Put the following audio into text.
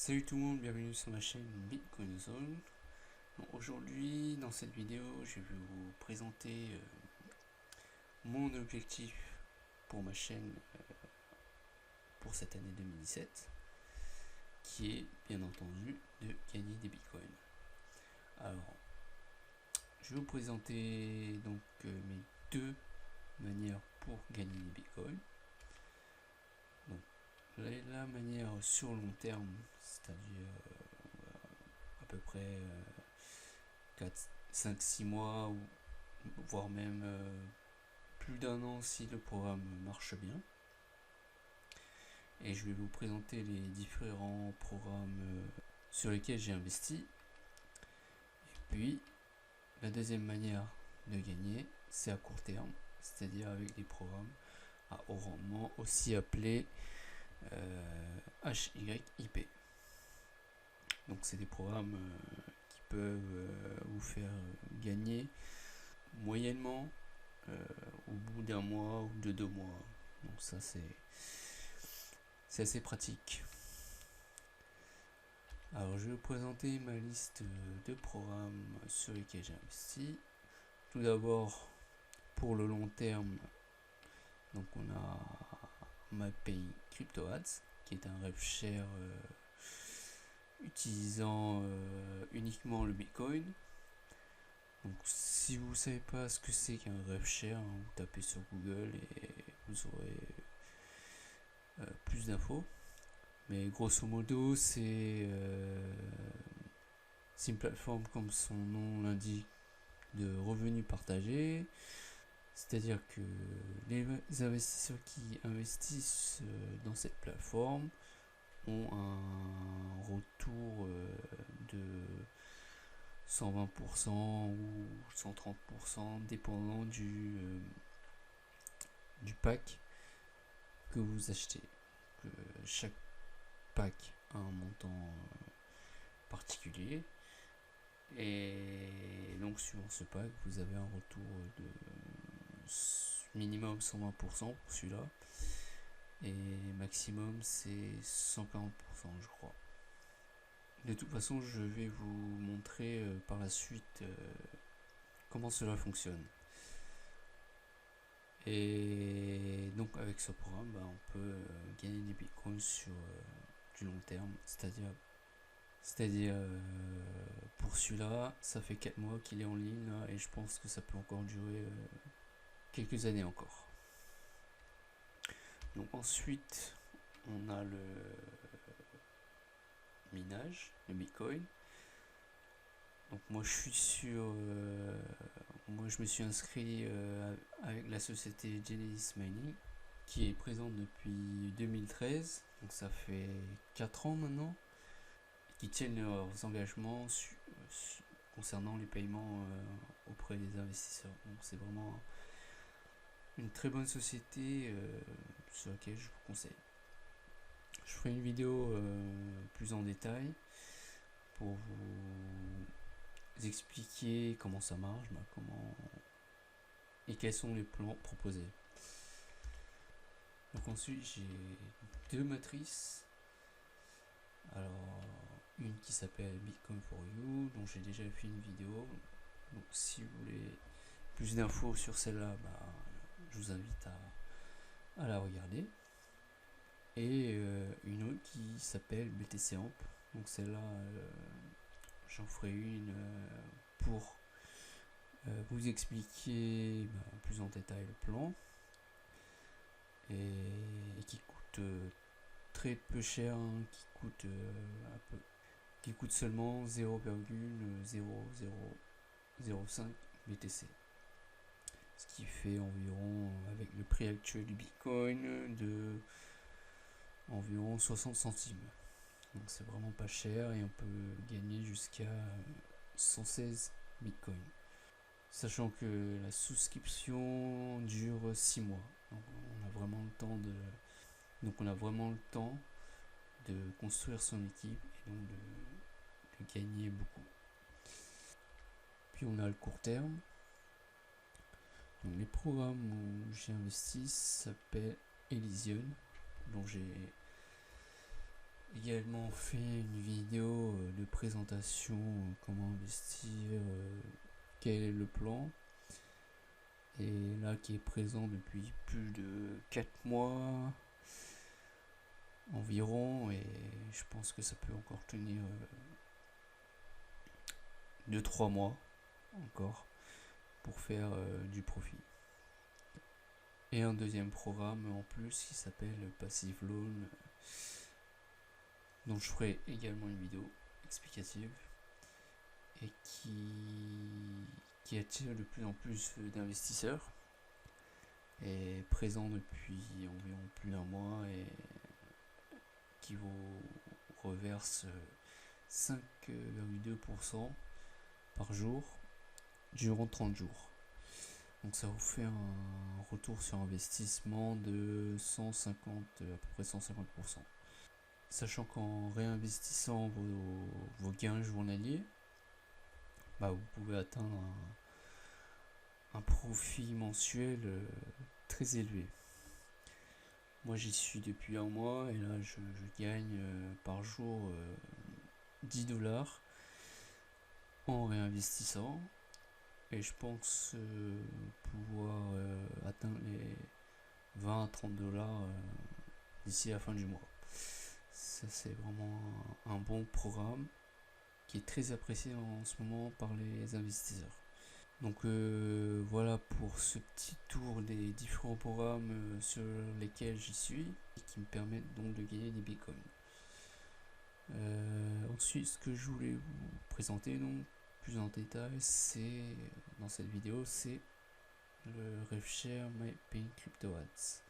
Salut tout le monde, bienvenue sur ma chaîne Bitcoin Zone. Aujourd'hui, dans cette vidéo, je vais vous présenter mon objectif pour ma chaîne pour cette année 2017, qui est bien entendu de gagner des bitcoins. Alors, je vais vous présenter donc mes deux manières pour gagner des bitcoins. Donc, la manière sur long terme, c'est-à-dire à peu près 4, 5, 6 mois, ou voire même plus d'un an si le programme marche bien. Et je vais vous présenter les différents programmes sur lesquels j'ai investi. Et puis, la deuxième manière de gagner, c'est à court terme, c'est-à-dire avec des programmes à haut rendement, aussi appelés HYIP. Donc c'est des programmes qui peuvent vous faire gagner moyennement au bout d'un mois ou de 2 mois. Donc ça c'est assez pratique. Alors je vais vous présenter ma liste de programmes sur lesquels j'ai investi. Tout d'abord, pour le long terme, donc on a MyPay CryptoAds, qui est un rev share utilisant uniquement le Bitcoin. Donc si vous ne savez pas ce que c'est qu'un rev share, vous tapez sur Google et vous aurez plus d'infos. Mais grosso modo, c'est une plateforme, comme son nom l'indique, de revenus partagés. C'est-à-dire que les investisseurs qui investissent dans cette plateforme ont un retour de 120% ou 130%, dépendant du pack que vous achetez. Chaque pack a un montant particulier, et donc suivant ce pack, vous avez un retour de minimum 120% pour celui-là, et maximum c'est 140%, je crois. De toute façon, je vais vous montrer par la suite comment cela fonctionne. Et donc avec ce programme, on peut gagner des bitcoins sur du long terme, c'est-à-dire pour celui-là, ça fait 4 mois qu'il est en ligne là, et je pense que ça peut encore durer quelques années encore. Donc ensuite, on a le minage, le bitcoin. Donc moi je me suis inscrit avec la société Genesis Mining, qui est présente depuis 2013, donc ça fait 4 ans maintenant, qui tiennent leurs engagements concernant les paiements auprès des investisseurs. Donc c'est vraiment une très bonne société sur laquelle je vous conseille. Je ferai une vidéo plus en détail pour vous expliquer comment ça marche, et quels sont les plans proposés. Donc ensuite, j'ai deux matrices. Alors, une qui s'appelle Bitcoin for You, dont j'ai déjà fait une vidéo. Donc si vous voulez plus d'infos sur celle-là, je vous invite à la regarder. Et une autre qui s'appelle BTC Amp. Donc celle-là, j'en ferai une pour vous expliquer plus en détail le plan, et qui coûte très peu cher, qui coûte seulement 0,0005 BTC, ce qui fait environ, avec le prix actuel du Bitcoin, de environ 60 centimes. Donc c'est vraiment pas cher, et on peut gagner jusqu'à 116 Bitcoin, sachant que la souscription dure 6 mois. Donc on a vraiment le temps de construire son équipe, et donc de gagner beaucoup. Puis on a le court terme. Donc les programmes où j'ai investi s'appellent Elysium, dont j'ai également fait une vidéo de présentation, comment investir, quel est le plan, et là qui est présent depuis plus de 4 mois environ, et je pense que ça peut encore tenir 2-3 mois encore pour faire du profit. Et un deuxième programme en plus qui s'appelle Passive Loan, dont je ferai également une vidéo explicative et qui attire de plus en plus d'investisseurs, est présent depuis environ plus d'un mois et qui vous reverse 5,2% par jour durant 30 jours. Donc ça vous fait un retour sur investissement de 150, à peu près 150%. Sachant qu'en réinvestissant vos gains journaliers, vous pouvez atteindre un profit mensuel très élevé. Moi j'y suis depuis un mois et là je gagne par jour 10$ en réinvestissant, et je pense pouvoir atteindre les 20 à 30$ d'ici la fin du mois. Ça, c'est vraiment un bon programme qui est très apprécié en ce moment par les investisseurs. Donc voilà pour ce petit tour des différents programmes sur lesquels j'y suis et qui me permettent donc de gagner des bitcoins. Ensuite, ce que je voulais vous présenter donc plus en détail, c'est dans cette vidéo, c'est le RevShare My Paying Crypto Ads.